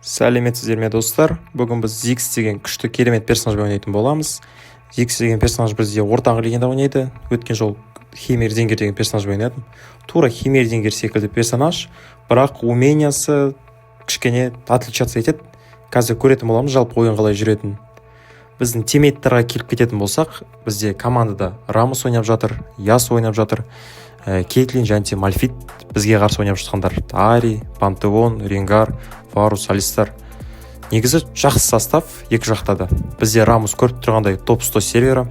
Сәлеметсіздер ме достар? Бүгін біз Зикс деген күшті керемет персонажбен ойнайтын боламыз. Зикс деген персонаж бізде ортаңғы линияда ойнайды. Өткен жол Химердингер деген персонажбен ойнадым. Тура Химердингер секілді персонаж, бірақ умениясы кішкене отличаться етеді. Қазір көретін боламыз жалпы ойын қалай жүретінін. Біздің тиммейттарға келіп кететін болсақ, бізде командада Рамос ойнап жатыр, Яс ойнап жатыр, Кейтлин және Мальфит бізге қарсы ойнап жатқандар. Ари, Пантеон, Ренгар, Варус, Алистар. Негізі жақсы состав екі жақта да. Бізде Рамос көріп тұрғандай топ 100 сервері.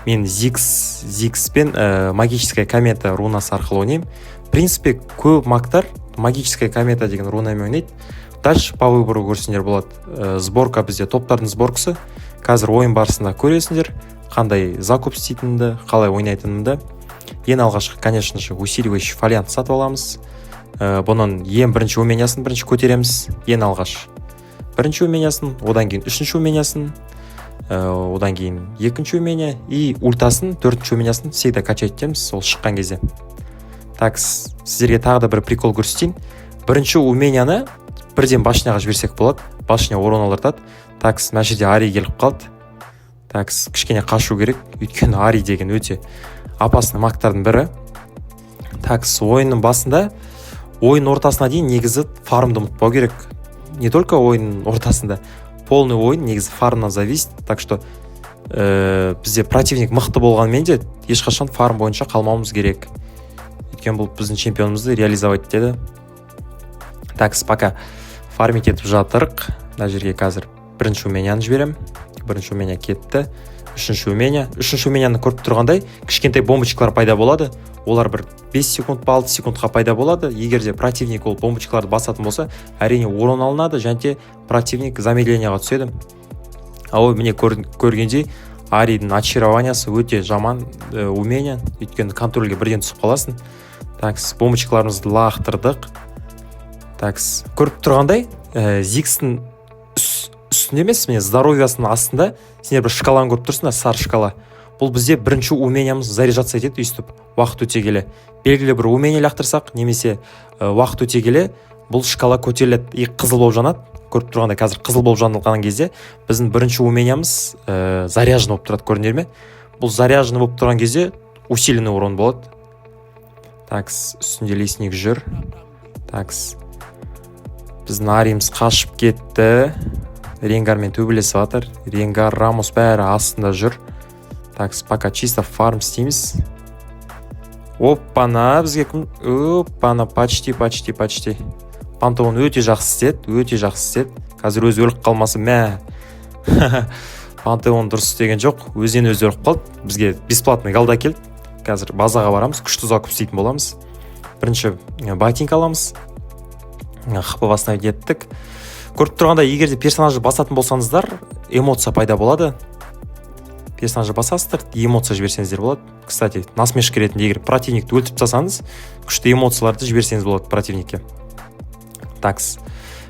Мен Зикс пен магическая комета рунасы арқылы ойнаймын. В принципе, көп мактар магическая комета деген рунамен ойнайды. Дальше по выбору көрсеңдер болады. Сборка бізде топтардың сборкасы. Қазір ойын барысында көресіңдер, қандай закуп істейтінімді, қалай ойнайтынымды. Ең алғашқы, конечно же, усиливающий фолиант сатып аламыз. Бұның ең бірінші умениясын бірінші көтереміз. Ең алғаш бірінші умениясын, одан кейін үшінші умениясын, одан кейін екінші умения и ультасын, төртінші умениясын всегда качать етеміз ол шыққан кезде. Так, сіздерге тағы да бір прикол көрсетейін. Бірінші уменияны бірден башняға жіберсек болады. Башня урон алыртады. Так, мына жерде Ари келіп қалды. Так, кішкене қашу керек. Өйткені Ари деген өте опасный мактардың бірі. Так, ойынның басында, ойын ортасына дейін негізі фармды ұмытпау керек. Не только ойын ортасында, полный ойын негізі фармнан зависит. Так что бізде противник мықты болғанмен де ешқашан фарм бойынша қалмауымыз керек. Өйткені бұл біздің чемпионымызды реализовать етеді. Так, пока фармить етіп жатырық. Мына жерге қазір бірінші уменияны жіберем. Бірінші умения кетті. Үшінші уменияны көріп тұрғандай кішкентай бомбочкалар пайда болады. Олар бір 5 секунд па 6 секундқа пайда болады. Егер де противник ол бомбочкаларды басатын болса, әрине урон алынады және противник замедленияға түседі. Ал міне көргендей Аридің очарованиясы өте жаман умения, өйткені контрольге бірден түсіп қаласың. Так, бомбочкаларымызды лақтырдық. Так, көріп тұрғандай Зикстің үстінде емес, міне здоровьясының астында сендер бір шкаланы көріп тұрсыңдар, сары шкала. Бұл бізде бірінші умениямыз заряжаться етеді өйстіп уақыт өте келе. Белгілі бір умения лақтырсақ, немесе уақыт өте келе бұл шкала көтеріледі и қызыл болып жанады. Көріп тұрғандай қазір қызыл болып жанылған кезде біздің бірінші умениямыз заряжен болып тұрады, көрдіңдер ме? Бұл заряжен болып тұрған кезде усиленный урон болады. Так, үстінде лесник жүр. Так, біздің Аримыз қашып кетті. Ренгармен төбелесіп жатыр. Ренгар, Рамос бәрі астында жүр. Так, пока чисто фарм істейміз. Оппана, бізге кім? Оппана, почти. Пантеон өте жақсы істеді. Қазір өзі өліп қалмасы мә. Пантеон дұрыс істеген жоқ. Өзінен өзі өліп қалды. Бізге бесплатный галда келді. Қазір базаға барамыз, күшті закуп істейтін боламыз. Бірінші ботинка аламыз. Хп восстановить еттік. Көріп тұрғанда, егер де персонажды басатын болсаңыздар, эмоция пайда болады. Персонажды басасыздар, эмоция жіберсеңіздер болады. Кстати, насмешка ретінде егер противникті өлтіріп тастасаңыз, күшті эмоцияларды жіберсеңіз болады противникке. Так,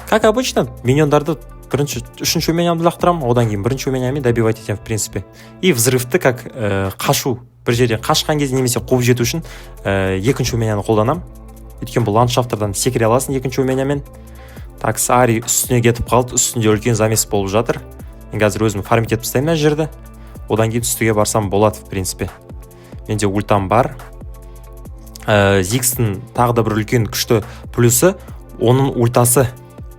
как обычно, миньондарды үшінші умениямды лақтырамын, одан кейін бірінші умениямен добивать етем в принципе. И взрывты как қашу, бір жерден қашқан кезде немесе қуып жету үшін екінші уменияны қолданам. Өйткені бұл ландшафтардан секіре аласың екінші умениямен. Так, Ари үстіне кетіп қалды, үстінде үлкен замес болып жатыр. Мен қазір өзім фармить етіп тастаймын жерді. Одан кейін үстіге барсам болады в принципе. Менде ультам бар. Зикстің тағы да бір үлкен күшті плюсы, оның ультасы.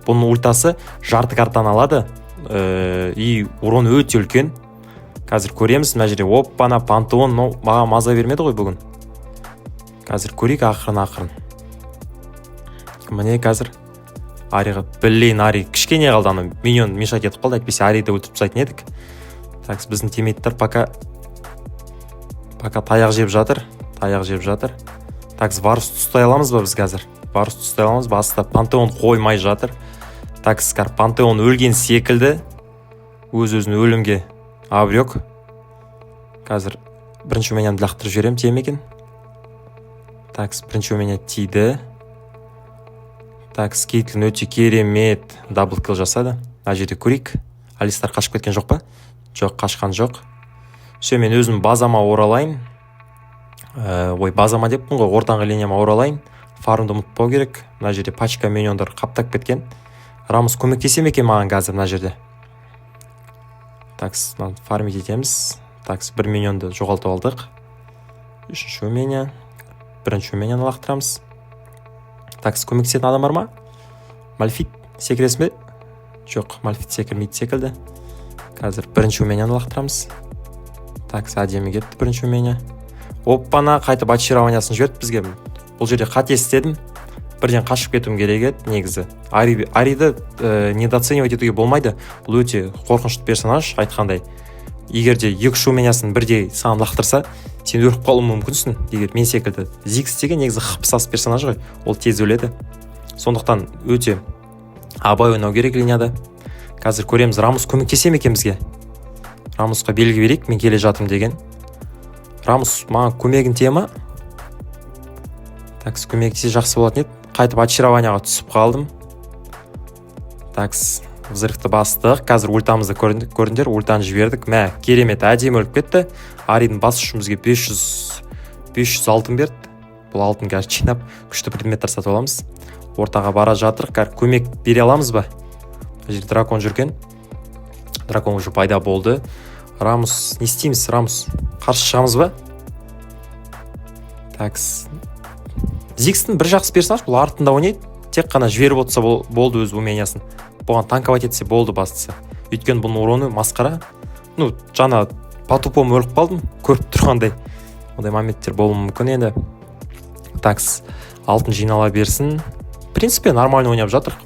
Бұның ультасы жарты картаны алады. И урон өте үлкен. Қазір көреміз, мына жерде оппана, Пантеон, маған маза бермеді ғой бүгін. Қазір көрейік ақырын. Міне қазір Ариға Ари кішкене қалды, ана миньон мешать етіп қалды, әйтпесе Ариді өлтіріп тастайтын едік. Так, біздің тиммейттер пока таяқ жеп жатыр. Так, Варусты ұстай аламыз ба біз қазір? Варусты ұстай аламыз ба? Астында Пантеон қоймай жатыр. Так, Пантеон өлген секілді. Өз-өзін өлімге обрек. Қазір бірінші умениямды лақтырып жіберем, тиемеген. Так, бірінші умения тиді. Так, Кейтлин өте керемет даблкил жасады. Мына жерде көрейік. Алистар қашып кеткен жоқ па? Жоқ, қашқан жоқ. Мен өзім базама оралайын. Базама деппін ғой, ортаңғы линияма оралайын. Фармды ұмытпау керек. Мына жерде пачка миньондар қаптап кеткен. Рамус көмектесе ме екен маған қазір мына жерде? Такс, фармить етеміз. Такс, 1 миллионды жоғалтып алдық. Үшінші умения. Бірінші уменияны лақтырамыз. Такс, көмектесетін адам бар ма? Мальфит секіресің бе? Жоқ, Мальфит секірмейді секілді. Қазір бірінші уменияны лақтырамыз. Такс, әдемі кетті бірінші умения. Оппана, қайтып очарование-сын жіберді бізге. Бұл жерде қате істедім. Бірден қашып кетуім керек еді негізі. Ариді недооценивать етуге болмайды. Бұл өте қорқынышты персонаж, айтқандай. Егер де 2 умениясын бірдей саған лақтырса, сен өліп қалуың мүмкінсің. Егер мен секілді. Зигс деген негізі қыпсас персонаж ғой. Ол тез өледі. Сондықтан өте абай ойнау керек линияда. Қазір көреміз, Рамус көмектесе ме екен бізге? Рамусқа белгі берейік, мен келе жатым деген. Рамус маған көмегін тие ма? Такс, көмектесе жақсы болатын еді. Қайтып очарованияға түсіп қалдым. Такс, взрывты бастық. Қазір ультамызды көрдіңдер, ультаны жібердік. Мә, керемет, әдемі өліп кетті. Аридің басы үшін бізге 500 алтын берді. Бұл алтын қазір жинап, күшті предметтер сатып аламыз. Ортаға бара жатырық. Қазір көмек бере аламыз ба? Жер дракон жүрген. Дракон уже пайда болды. Рамус, не істейміз, Рамус? Қарсы шығамыз ба? Такс. Зигстің бір жақсы персонаж, бұл артында ойнайды. Тек қана жіберіп отырса болды өз умениясын. Бұған танковать етсе болды бастысы. Өйткені бұның уроны масқара. Жаңа по-тупому өліп қалдым, көріп тұрғандай. Ондай моменттер болуы мүмкін енді. Такс, алтын жинала берсін. В принципе, нормально ойнап жатыр.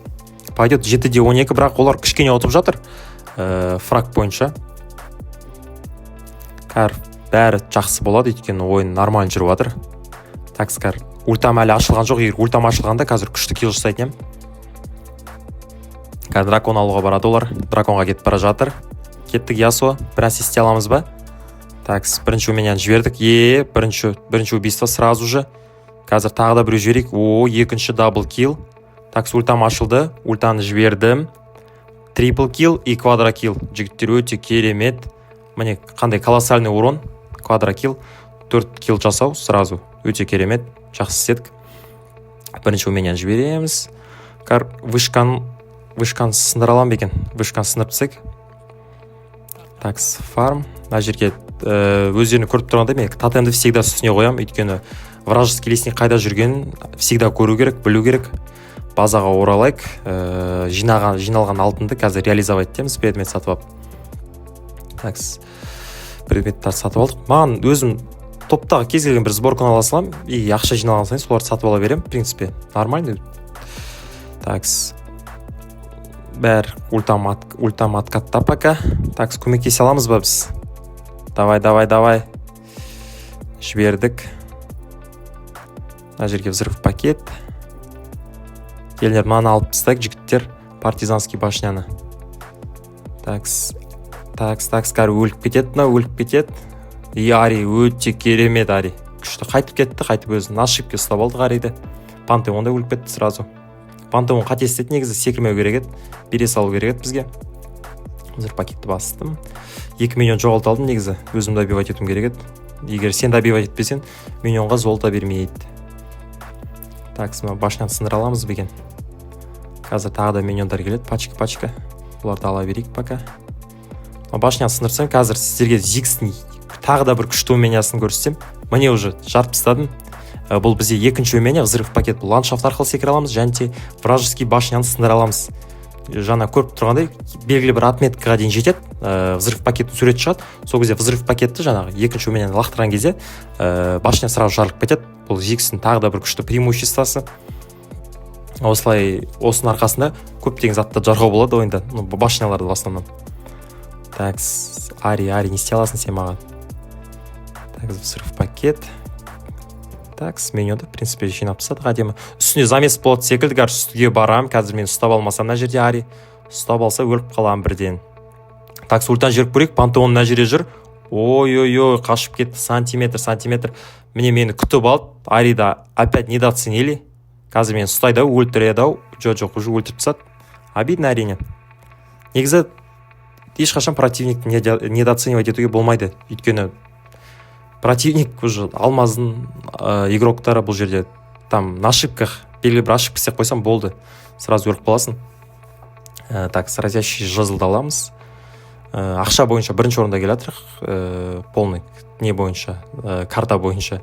Пойдет 7-де 12, бірақ олар кішкене ұтып жатыр. Фраг бойынша. Бәрі жақсы болады, өйткені ойын нормально жүріп жатыр. Такс, ультам әлі ашылған жоқ. Егер ультам ашылғанда қазір күшті килл жасайтын ем. Қазір дракон алуға барады олар. Драконға кетіп бара жатыр. Кеттік Ясуа. Бір ассист аламыз ба? Такс, бірінші уменияны жібердік. Бірінші убийство сразу же. Қазір тағы да біреу жіберейік. Екінші дабл килл. Такс, ультам ашылды. Ультаны жібердім. Трипл килл и квадра килл. Жігіттер өте керемет. Міне қандай колоссальный урон. Квадра килл. 4 килл жасау сразу. Өте керемет. Жақсы істедік. Бірінші уменияны жібереміз. Вышканы сындыра аламын бекен. Вышканы сындырып тсек. Такс, фарм. Мына жерге өздеріне көріп тұрғанда мен тотемді всегда үстіне қоямын. Өйткені вражеский лесник қайда жүргенін всегда көру керек, білу керек. Базаға оралайық. Жиналған алтынды қазір реализовать етеміз. Предмет сатып алып. Такс, предметтер сатып алдық. Маған өзім топтағы кез келген бір сборканы ала салам и ақша жиналған сайын соларды сатып ала берем. В принципе, нормально. Такс, бәр ультам откатта пока. Такс, көмектесе аламыз ба біз? Давай. Жібердік. Мына жерге взрыв пакет. Келдер, маны алып тастайық, жігіттер. Партизанский башняны. Такс, өліп кетеді. И Ари өте керемет Ари. Күшті қайтып кетті, қайтып өзін ошибка ұстап алды Ариді. Пантеон да өліп кетті сразу. Пантеон қате істеді, негізі секірмеу керек еді. Бере салу керек еді бізге. Қазір пакетті бастым. 2 миллион жоғалт алдым негізі. Өзім добивать етуім керек еді. Егер сен добивать етпесен, миллионға золото бермейді. Такс, башняны сындыра аламыз беген. Қазір тағы да миллиондар келеді. Пачка. Бұларды ала берейік пока. Башняны сындырсам, қазір сіздерге Зигстің тағы да бір күшті умениясын көрсетсем. Міне уже жарып тастадым. Бұл бізде екінші умения, взрыв пакет. Бұл ландшафт арқылы секіре аламыз, және де вражеский башняны сындыра аламыз. Жаңа көріп тұрғандай, белгілі бір отметкаға дейін жетеді. Взрыв пакеттің суреті шығады. Сол кезде взрыв пакетті жаңағы екінші уменияны лақтырған кезде башня сразу жарылып кетеді. Бұл Зигстің тағы да бір күшті преимуществосы. Осылай, осының арқасында көптеген затты жарғау болады ойында. Башняларды в основном. Такс, Ари, не істей аласың сен маған? Такс, взрыв пакет. Такс, менюді, в принципе, жинап тастадық әдемі. Үстіне замес болады секілді, үстіге барам. Қазір мен ұстап алмасам мына жерде Ари. Ұстап алса өліп қалам бірден. Такс, ультан жеріп көрейік, Пантеон мына жерде жүр. Ой, қашып кетті, сантиметр. Мені күтіп алды. Арида опять недооценили. Қазір мені ұстайды, өлтіреді. Жоқ, уже өлтіріп тастады. Обидно әрине. Негізі ешқашан противникті недооценивать етуге болмайды. Өйткені противник уже алмаздың игроктары бұл жерде там на ошибках белгілі бір ошибка істеп қойсам болды. Сразу өліп қаласың. Так, разящий жезлды аламыз. Ақша бойынша бірінші орында келе жатырық. Полный не бойынша, карта бойынша.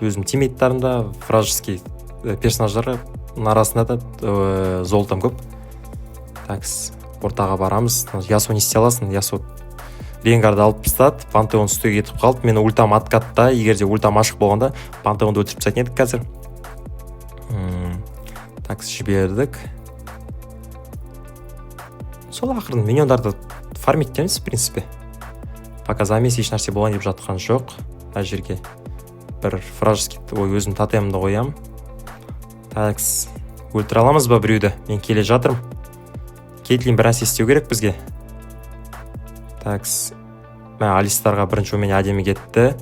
Өзім тиммейттарымда вражеский персонаждарға арасында да золотом көп. Так, ортаға барамыз. Ясо не істей аласың? Ясо Ренгарды алып тастады, пантеон үстіге кетіп қалды. Мені ультам откатта, егер де ультам ашық болғанда пантеонды өлтіріп тастайтын едік қазір. Так, жібердік. Сол ақырын миньондарды фармиттеміз, в принципе. Пока замес еш нәрсе болған деп жатқан жоқ. Мына жерге бір вражеский өзім тотемімді қоям. Так, өлтіре аламыз ба біреуді? Мен келе жатырмын. Кейтлин бір нәрсе істеу керек бізге. Так, Алистарға бірінші өмені әдемі кетті.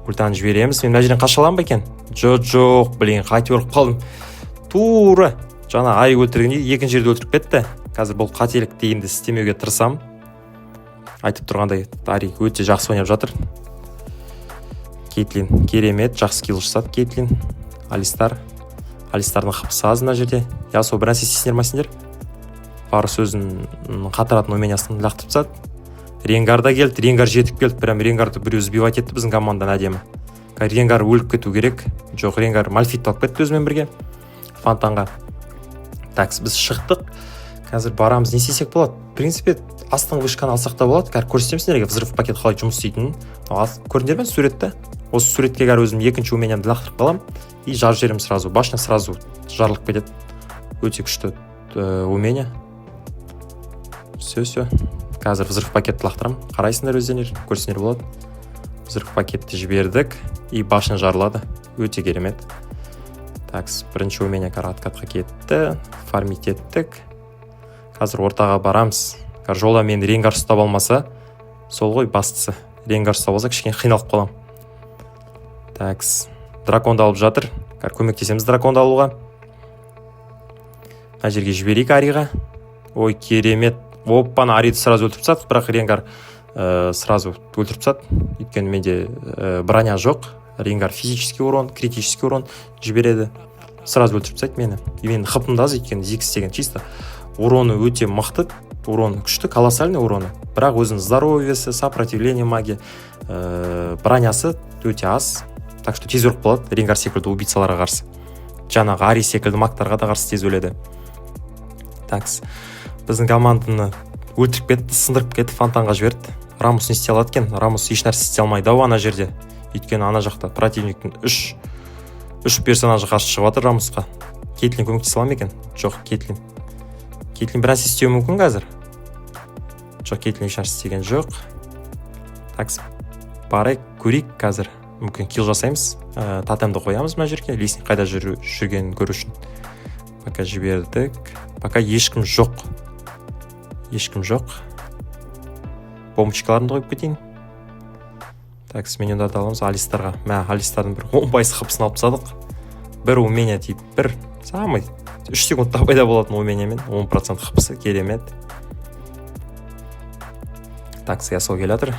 Ультаны жібереміз. Мен мына жерден қаша аламын ба екен? Жоқ, блин, қайтып өліп қалдым. Тура жаңа Ари өлтіргенде екінші жерде өлтіріп кетті. Қазір бұл қателік дейінді істемеуге тырысам. Айтып тұрғандай Ари өте жақсы ойнап жатыр. Кейтлин керемет, жақсы килл жасады Кейтлин. Алистардың қыпысы аз мына жерде. Ясо бір нәрсе істейсіңдер ма сендер? Бар сөзін қатыратын оменясын лақтырып тастады. Ренгар да келді, Ренгар жетіп келді, прям Ренгарды біреу сбивать етті біздің командан әдемі. Ренгар өліп кету керек. Жоқ, Ренгар Мальфитті алып кетті өзімен бірге фонтанға. Так, біз шықтық. Қазір барамыз, не істесек болады? В принципе, астыңғы вышканы алсақ та болады. Қазір көрсетемін сендерге взрыв пакет қалай жұмыс істейтінін. Көрдіңдер ме суретті? Осы суретке қазір өзім екінші уменямды лақтырып қалам и жарып жіберемін сразу. Башня сразу жарылып кетеді. Өте күшті умения. Все. Қазір взрыв пакетті лақтырам. Қарайсыңдар өздеріңдер, көрсеңдер болады. Взрыв пакетті жібердік и башня жарылады. Өте керемет. Так, бірінші умения откатқа кетті. Фармит еттік. Қазір ортаға барамыз. Жолда мен Ренгар ұстап алмаса, сол ғой бастысы. Ренгар ұстап алса кішкене қиналып қалам. Так, драконды алып жатыр. Көмектесеміз драконды алуға. Мына жерге жіберейік Ариға. Ой, керемет. Оппаны Ариді сразу өлтіріп тастадық, бірақ Ренгар сразу өлтіріп тастады. Өйткені менде броня жоқ. Ренгар физический урон, критический урон жібереді. Сразу өлтіріп тастайды мені. И мен хпымды аз, өйткені Зикс деген чисто уроны өте мықты, уроны күшті, колоссальный уроны. Бірақ өзінің здоровьесі, сопротивление магия, бронясы өте аз. Так что тез өліп қалады Ренгар секілді убийцаларға қарсы. Жаңағы Ари секілді мактарға да қарсы тез өледі. Так, біздің команданы өлтіріп кетті, сындырып кетті, фонтанға жіберді. Рамус не істей алады екен? Рамус еш нәрсе істей алмайды ау ана жерде. Өйткені ана жақта противниктің үш персонажы қарсы шығып жатыр Рамусқа. Кейтлин көмектесе ала ма екен? Жоқ, Кейтлин бір нәрсе істеуі мүмкін қазір. Жоқ, Кейтлин еш нәрсе істеген жоқ. Так, барайық, көрейік қазір. Мүмкін килл жасаймыз. Тотемді қоямыз мына жерге. Лесник қайда жүргенін көру үшін. Пока жібердік. Пока ешкім жоқ. Бомбочкаларымды қойып кетейін. Так, миньондарды аламыз Алистарға. Алистардың бір 10% хпысын алып тастадық. Бір умения тип, бір самый 3 секундта пайда болатын умениямен 10% хпысы керемет. Так, Ясо келе жатыр.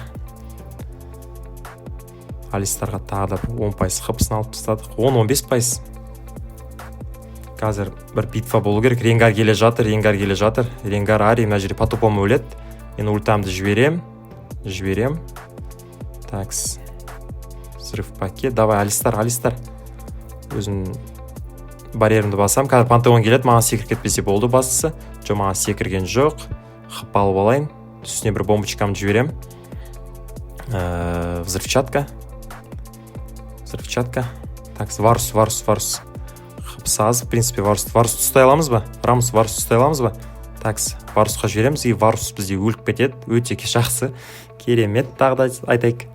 Алистарға тағы да 10% хпысын алып тастадық. 10-15%. Қазір бір битва болу керек. Ренгар келе жатыр. Ренгар Ари мына жерде по-тупому өледі. Мен ультамды жіберем. Так, взрыв пакет. Давай, Алистар. Өзім барьерімді басам. Қазір пантеон келеді. Маған секір кетпесе болды бастысы. Жоқ, маған секірген жоқ. Хп алып алайын. Үстіне бір бомбочкамды жіберем. Взрывчатка. Так, Варус. Хпсаз, в принципе, Варус ұстай аламыз ба? Рамус Варус ұстай аламыз ба? Так, Варусқа жібереміз. И Варус бізде өліп кетеді. Өте жақсы. Керемет, тағы да айтайық.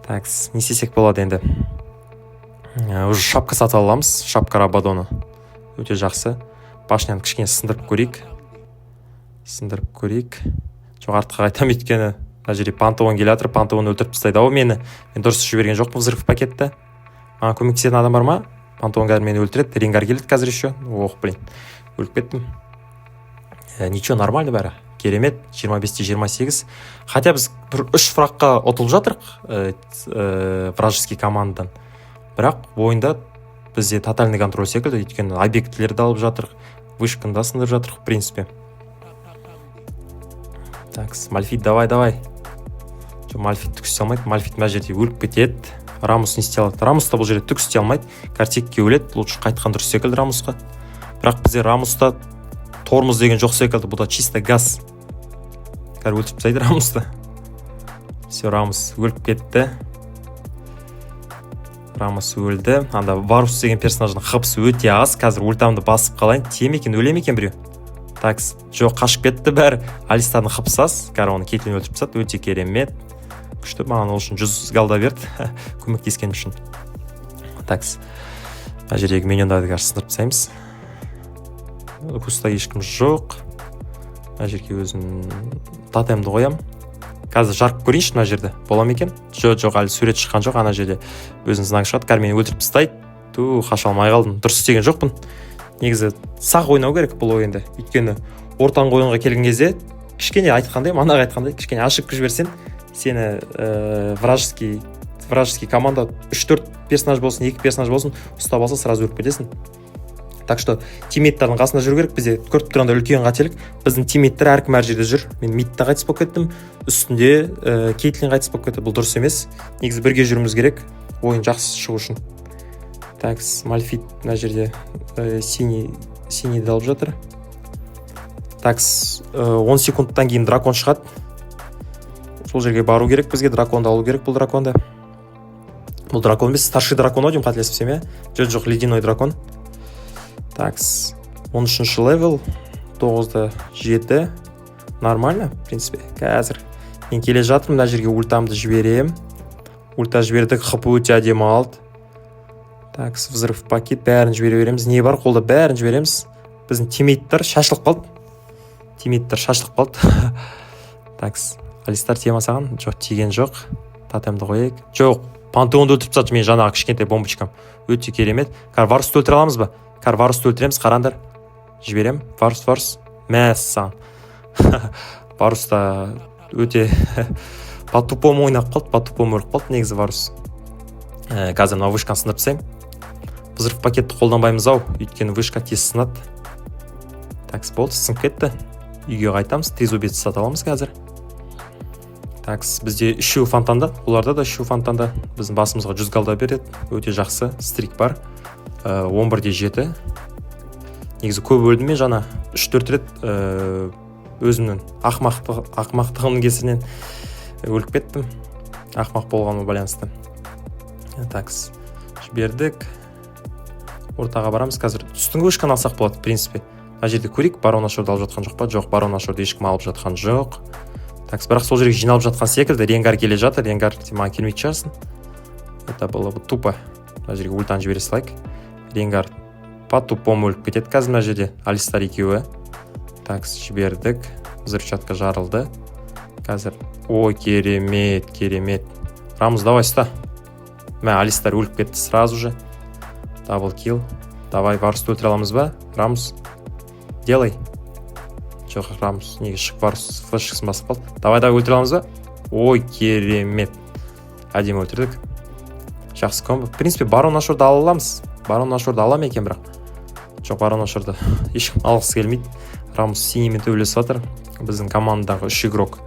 Так, не істесек болады енді. Уже шапка сатып аламыз. Шапка Рабадоны. Өте жақсы. Башняны кішкене сындырып көрейік. Жоқ, артқа қайтам, өйткені мына жерде пантеон келе жатыр. Пантеон өлтіріп тастайды ау мені. Мен дұрыс жіберген жоқпын взрыв пакетті. Маған көмектесетін адам бар ма? Пантеон қазір мені өлтіреді. Ренгар келеді қазір еще. Өліп кеттім. Ничего, нормально бәрі. Керемет, 25-28. Хотя біз 3 фраққа ұтылып жатырық вражеский командадан. Бірақ ойында бізде тотальный контроль секілді. Өйткені объектілерді алып жатырық. Вышканы да сындырып жатырық, в принципе. Мальфит давай. Жоқ, Мальфит түк істей алмайды. Мальфит мына жерде өліп кетеді. Рамус не істей алады? Рамус та бұл жерде түк істей алмайды. Картекке өледі. Лучше қайтқан дұрыс секілді Рамусқа. Бірақ бізде Рамуста тормоз деген жоқ секілді. Бұл да чисто газ. Өлтіріп тастайды Рамусты. Все, Рамус өліп кетті. Рамус өлді. Анда Варус деген персонаждың хпсы өте аз. Қазір ультамды басып қалайын. Тие ме екен, өле ме екен біреу? Жоқ, қашып кетті бәрі. Алистардың хпсы аз. Оны Кейтлин өлтіріп тастады. Өте керемет. Күшті. Маған ол үшін 100 галда берді. Көмектескен үшін. Мына жердегі миньондарды сындырып тастаймыз. Куста ешкім жоқ. Мына жерге өзім тотемді қоям. Қазір жарып көрейінші мына жерде. Бола ма екен? Жоқ, әлі сурет шыққан жоқ. Ана жерде өзінің знак шығады. Мені өлтіріп тастайды. Қаша алмай қалдым. Дұрыс істеген жоқпын. Негізі сақ ойнау керек бұл ойында. Өйткені ортаңғы ойынға келген кезде кішкене айтқандай, манағы айтқандай, кішкене ашып жіберсең, сені вражеский команда 3-4 персонаж болсын, 2 персонаж болсын, ұстап алса сразу өліп кетесің. Так что тиммейттардың қасында жүру керек. Бізде көріп тұрғанда үлкен қателік. Біздің тиммейттер әркім әр жерде жүр. Мен мидта қайтыс болып кеттім. Үстінде Кейтлин қайтыс болып кетті. Бұл дұрыс емес. Негізі бірге жүруіміз керек. Ойын жақсы шығу үшін. Мальфит мына жерде синийді алып жатыр. 10 секундтан кейін дракон шығады. Сол жерге бару керек бізге. Драконды алу керек бұл драконды. Бұл дракон емес, старший дракон ойдым қателеспесем, иә? Жоқ, ледяной дракон. 13-ші левел, 9-да 7. Нормально, в принципе. Қазір мен келе жатырмын, мына жерге ультамды жіберем. Ульта жібердік, хп өте әдемі алды. Взрыв пакет, бәрін жібере береміз. Не бар қолда, бәрін жібереміз. Біздің тиммейттер шашылып қалды. Алистар тие ма саған? Жоқ, тиген жоқ. Тотемді қояйық. Жоқ, пантеонды өлтіріп тастады мен жаңағы кішкентай бомбочкам. Өте керемет. Варусты өлтіре аламыз ба? Варусты өлтіреміз, қарандар. Жіберем. Варус. Мәссаған. Варуста өте по-тупому ойнап қалды, по-тупому өліп қалды негізі Варус. Қазір мына вышканы сындырып тастаймын. Взрыв пакетті қолданбаймыз ау, өйткені вышка тез сынады. Болды, сынып кетті. Үйге қайтамыз, тез убийца сата аламыз қазір. Бізде 3 фонтанда, оларда да 3 фонтанда. Біздің басымызға 100 галда береді. Өте жақсы, стрик бар. 11-де 7. Негізі көп өлдім мен жаңа 3-4 рет өзімнің ақмақтығымның кесірінен өліп кеттім. Ақмақ болғаныма байланысты. Жібердік. Ортаға барамыз. Қазір үстіңгі вышканы алсақ болады, в принципе. Мына жерде көрейік, барон ашорды алып жатқан жоқ па? Жоқ, барон ашорды ешкім алып жатқан жоқ. Бірақ сол жерге жиналып жатқан секілді. Ренгар келе жатыр. Ренгар маған келмейтін шығарсың. Это было бы тупо. Мына жерге ультаны жібере салайық. Ренгар по-тупому өліп кетеді қазір мына жерде. Алистар екеуі. Жібердік. Взрывчатка жарылды. Қазір. Ой, керемет. Рамус, давай ұста. Алистар өліп кетті сразу же. Дабл килл. Давай, Варусты өлтіре аламыз ба? Рамус, делай. Жоқ, Рамус, неге шық, Варус флешкісін басып қалды. Давай, өлтіре аламыз ба? Ой, керемет. Әдемі өлтірдік. Жақсы комбо. В принципе, барон ашорды ала аламыз. Барон ашорды алам екен бірақ. Жоқ, барон ашорды ешкім алғысы келмейді. Рамус синиймен төбелесіп жатыр. Біздің командадағы 3 игрок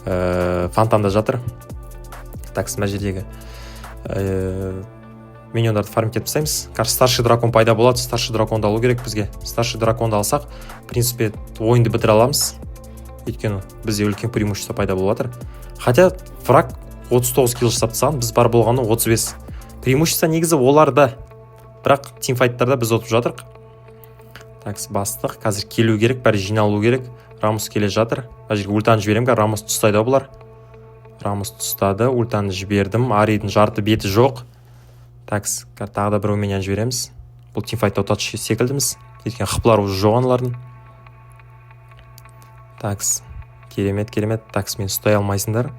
фонтанда жатыр. Мына жердегі миньондарды фармить етіп тастаймыз. Старший дракон пайда болады. Старший драконды алу керек бізге. Старший драконды алсақ, в принципе, ойынды бітіре аламыз. Өйткені бізде үлкен преимущество пайда болып жатыр. Хотя враг 39 килл жасап тастаған, біз бар болғаны 35. Преимущество негізі оларда. Бірақ тимфайттарда біз ұтып жатырық. Бастық. Қазір келу керек, бәрі жиналу керек. Рамус келе жатыр. Мына жерге ультаны жіберем, Рамус тұстайды бұлар. Рамус тұстады, ультаны жібердім. Арийдің жарты беті жоқ. Тағы да бір ойменен жібереміз. Бұл тимфайтта ұтатшы секілдіміз. Өйткені хыплар уже жоқ аналардың. Керемет. Мен ұстай алмайсыңдар.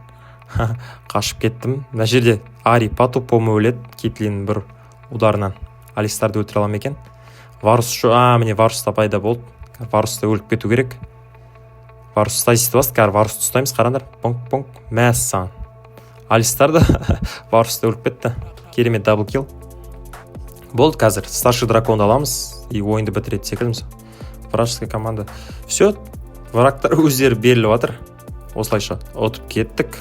Қашып кеттім. Мына жерде Ари по-тупому өледі. Кейтлин бір ударынан Алистарды өлтіре алам екен. Варус міне Варуста пайда болды. Варуста өліп кету керек. Варус ұстайсыз басты, Варусты ұстаймыз, қарандар. Понк. Мәссаған. Алистарды Варуста өліп кетті. Керемет дабл килл. Болды, қазір старший драконды аламыз и ойынды бітіреді секілдіміз. Вражеская команда. Все, врагтар өздері беріліп жатыр. осылайша ұтып кеттік.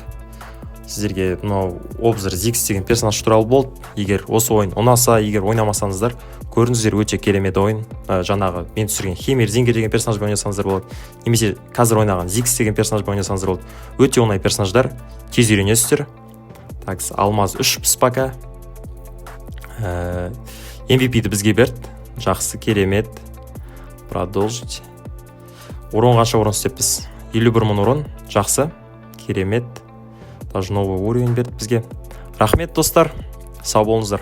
Сіздерге мынау обзор Зигgs деген персонаж туралы болды. Егер осы ойын ұнаса, егер ойнамасаңыздар, көрдіңіздер, өте керемет ойын. Жаңағы мен түсірген Хеймердингер деген персонажбен ойнасаңыздар болады, немесе қазір ойнаған Ziggs деген персонажбен ойнасаңыздар болады. Өте оңай персонаждар, тез үйренесіздер. Так, алмаз 3 спака. MVP-ді бізге берді. Жақсы, керемет. Продолжить. Урон қанша урон істеппіз? 51 000 урон. Жақсы, керемет. Даже новый уровень берді бізге. Рахмет достар, сау болыңыздар.